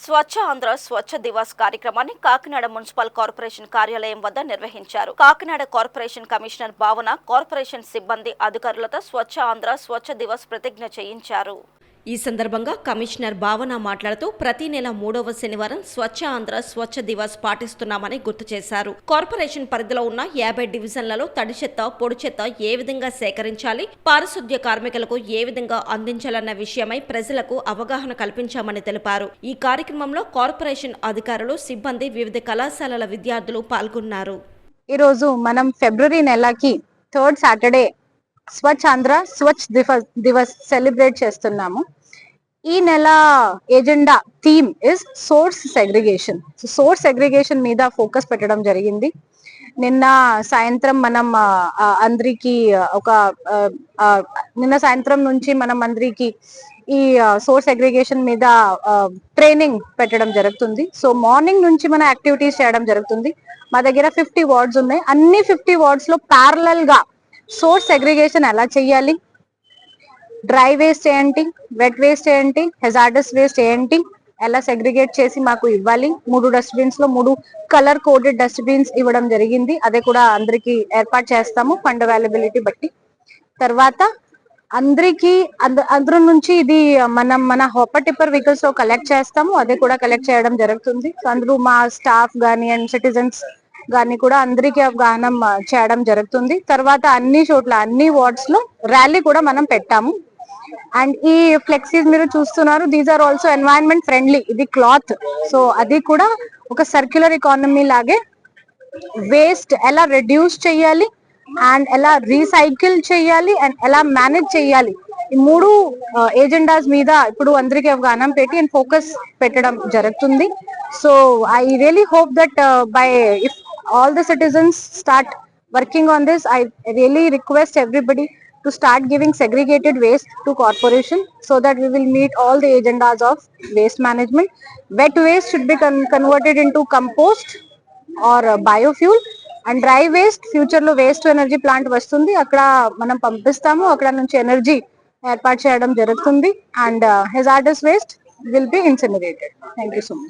స్వచ్ఛ ఆంధ్ర స్వచ్ఛ దివాస్ కార్యక్రమాన్ని Kakinada municipal corporation కార్యాలయం వద్ద నిర్వహించారు. కాకినాడ కార్పొరేషన్ కమిషనర్ భావన కార్పొరేషన్ సిబ్బంది అధికారులతో స్వచ్ఛ ఆంధ్ర స్వచ్ఛ దివాస్ ప్రతిజ్ఞ చేయించారు. ఈ సందర్భంగా కమిషనర్ భావన మాట్లాడుతూ ప్రతి నెల 3వ శనివారం స్వచ్ఛ ఆంధ్ర స్వచ్ఛ దివాస్ పాటిస్తున్నామని గుర్తు చేశారు. కార్పొరేషన్ పరిధిలో ఉన్న 50 డివిజన్లలో తడి చెత్త, పొడి చెత్త ఏ విధంగా సేకరించాలి, పారిశుద్ధ్య కార్మికులకు ఏ విధంగా అందించాలన్న విషయమై ప్రజలకు అవగాహన కల్పించామని తెలిపారు. ఈ కార్యక్రమంలో కార్పొరేషన్ అధికారులు, సిబ్బంది, వివిధ కళాశాలల విద్యార్థులు పాల్గొన్నారు. ఈరోజు మనం ఫిబ్రవరి నెలకి 3rd సాటర్డే స్వచ్ఛ ఆంధ్ర స్వచ్ఛ దివస్ సెలబ్రేట్ చేస్తున్నాము. ఈ నెల agenda theme is source segregation. Source segregation మీద ఫోకస్ పెట్టడం జరిగింది. నిన్న సాయంత్రం మనం అందరికి నిన్న సాయంత్రం నుంచి మనం అందరికి ఈ సోర్స్ సెగ్రిగేషన్ మీద ట్రైనింగ్ పెట్టడం జరుగుతుంది. సో మార్నింగ్ నుంచి మన యాక్టివిటీస్ చేయడం జరుగుతుంది. మా దగ్గర 50 వార్డ్స్ ఉన్నాయి. అన్ని 50 వార్డ్స్ లో ప్యారలల్ గా సోర్స్ సెగ్రిగేషన్ ఎలా చేయాలి, డ్రై వేస్ట్ ఏంటి, వెట్ వేస్ట్ ఏంటి, హెజార్డస్ వేస్ట్ ఏంటి, ఎలా సెగ్రిగేట్ చేసి మాకు ఇవ్వాలి. 3 డస్ట్బిన్స్ లో 3 కలర్ కోడెడ్ డస్ట్బిన్స్ ఇవ్వడం జరిగింది. అదే కూడా అందరికి ఏర్పాటు చేస్తాము ఫండ్ అవైలబిలిటీ బట్టి. తర్వాత అందరి నుంచి ఇది మన హాపర్ టిప్పర్ వెహికల్స్ లో కలెక్ట్ చేస్తాము. అదే కూడా కలెక్ట్ చేయడం జరుగుతుంది. అందరూ మా స్టాఫ్ గానీ అండ్ సిటిజన్స్ గాని కూడా అందరికీ అవగాహన చేయడం జరుగుతుంది. తర్వాత అన్ని చోట్ల అన్ని వార్డ్స్ లో ర్యాలీ కూడా మనం పెట్టాము. అండ్ ఈ ఫ్లెక్సీస్ మీరు చూస్తున్నారు, these are also environment friendly. ఇది క్లాత్, సో అది కూడా ఒక సర్క్యులర్ ఎకానమీ లాగే వేస్ట్ ఎలా రెడ్యూస్ చేయాలి అండ్ ఎలా రీసైకిల్ చేయాలి అండ్ ఎలా మేనేజ్ చేయాలి, ఈ 3 ఏజెండాస్ మీద ఇప్పుడు అందరికీ అవగాహన పెట్టి అండ్ ఫోకస్ పెట్టడం జరుగుతుంది. So I really hope that by if all the citizens start working on this, I really request everybody to start giving segregated waste to corporation so that we will meet all the agendas of waste management. Wet waste should be converted into compost or biofuel, and dry waste future lo waste to energy plant vastundi, akkada manam pampistamu, akkada nunchi energy ఏర్పాటు చేయడం జరుగుతుంది. and hazardous waste will be incinerated. Thank you so much.